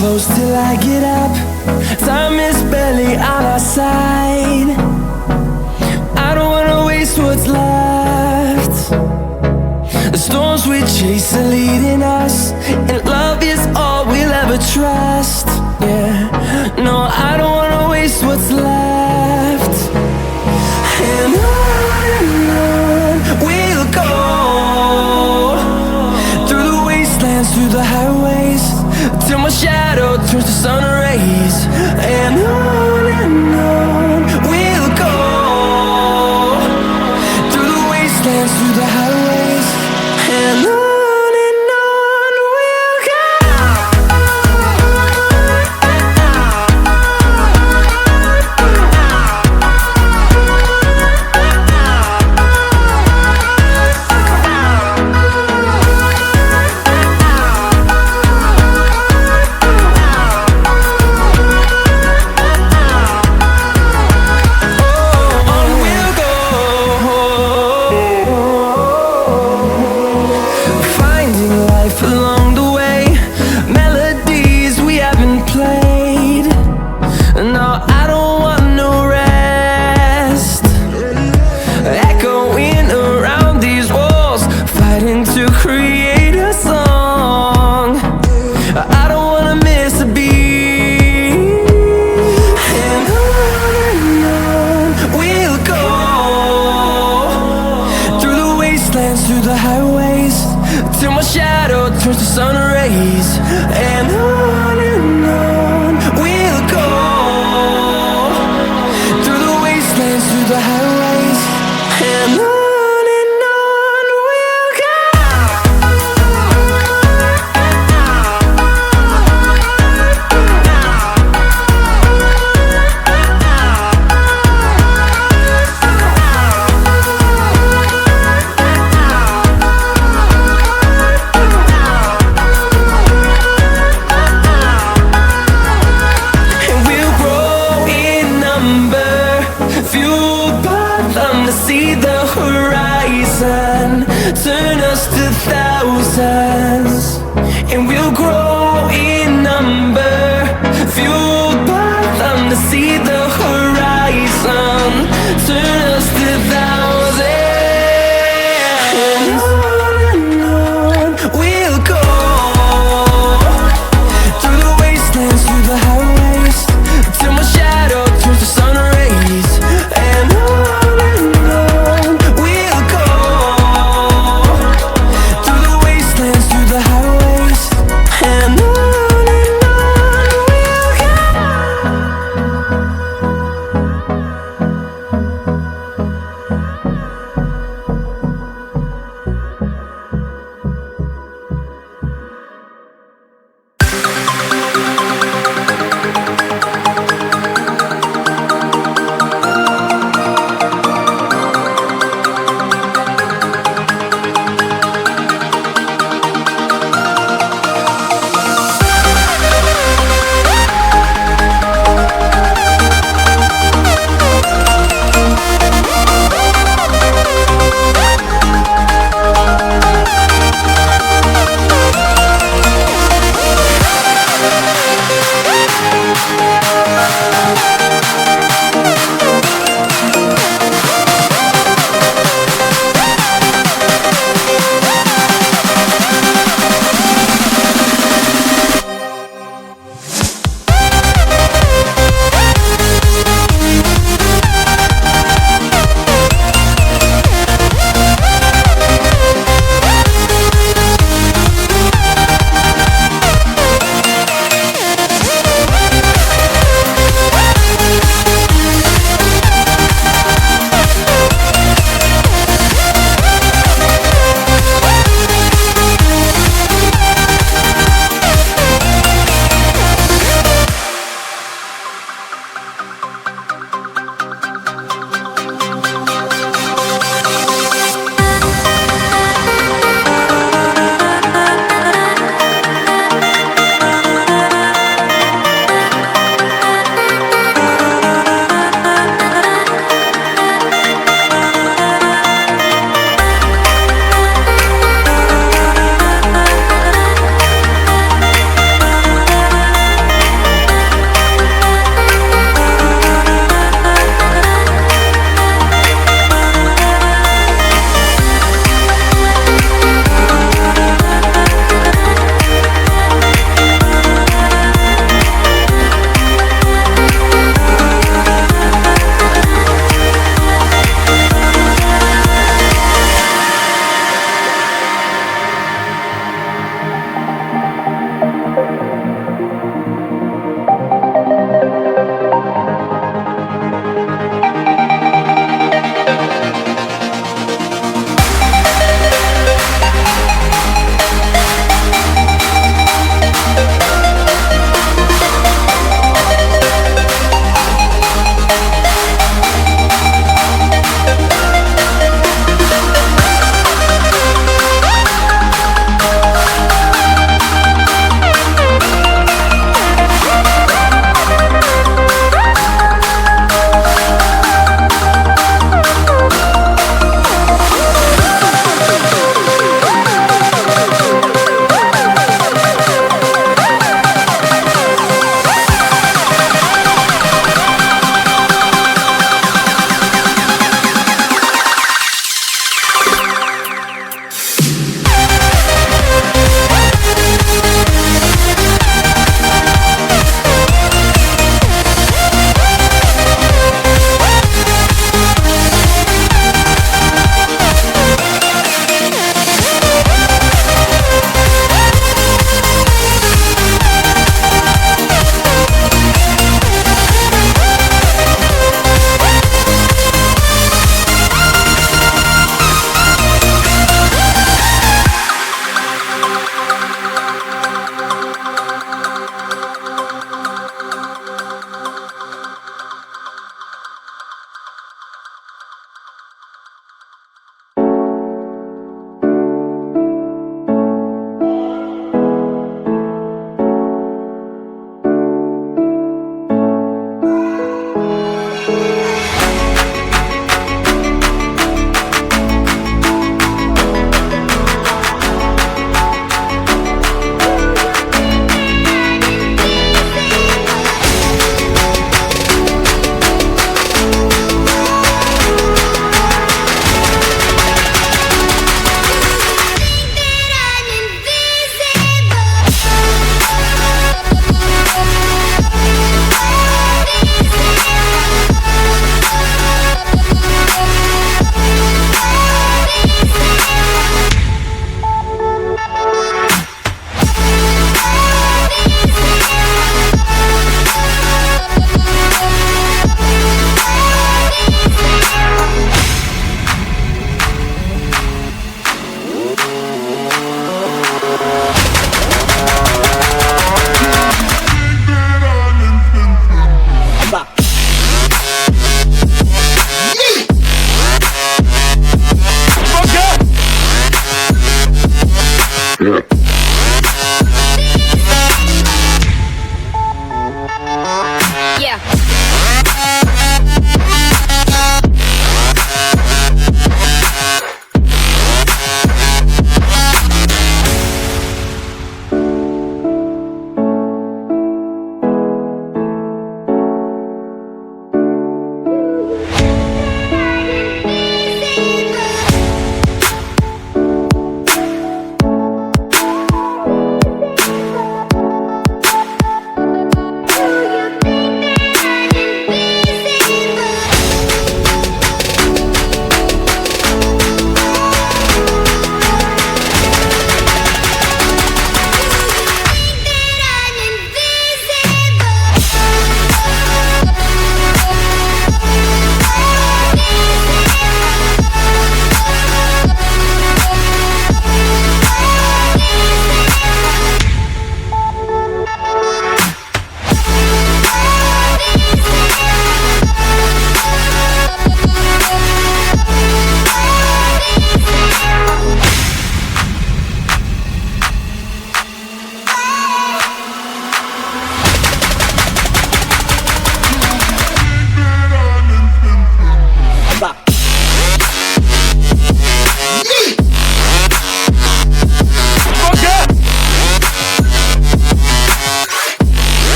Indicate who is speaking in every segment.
Speaker 1: close till I get up. Time is barely on our side. I don't wanna waste what's left. The storms we chase are leading us, and love is all we'll ever trust. Yeah, no, I don't wanna waste what's left. And on we'll go, through the wastelands, through the highways, till my shadow turns to sun rays. And on we'll go, through the wastelands, through the highways, and on we'll go. Along the way, melodies we haven't played. No, I don't want no rest. Echoing around these walls, fighting to create a song. I don't wanna miss a beat. And on we'll go, through the wastelands, through the highways, till my shadow turns to sun rays. And on we'll go, through the wastelands, through the highways, and on we'll go. Fueled by them to see the horizon, turn us to thousands, and we'll grow in number. Fueled by them to see the horizon, turn us to thousands, and on we'll go, through the wastelands, through the highways, till my shadow turns to sun rays. And on we'll go, through the wastelands, through the highways, and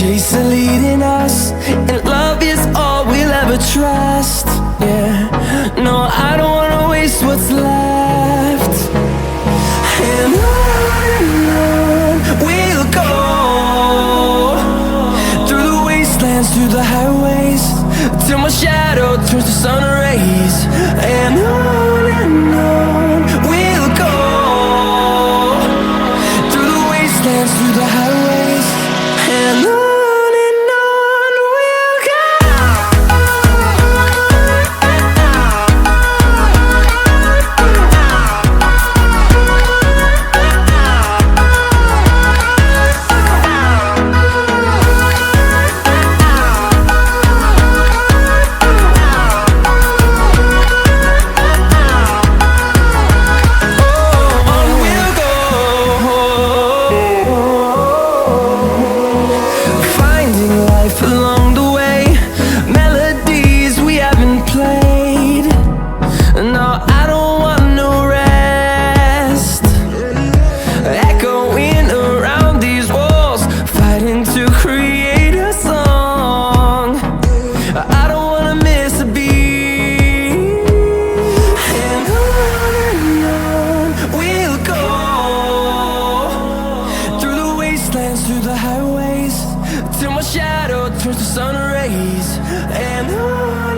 Speaker 1: chasing, leading us, and love is all we'll ever trust. Yeah, no, I don't wanna waste what's left. And on we'll go, through the wastelands, through the highways, till my shadow turns to sun rays. And on we'll go, through the wastelands, through the highways, and on we'll go. Along the way, melodies we haven't played. No, I don't want no rest. Echoing around these walls, fighting to create a song. I don't wanna miss a beat. And on we'll go, through the wastelands, through the highways, till my shadow turns to sun rays. And on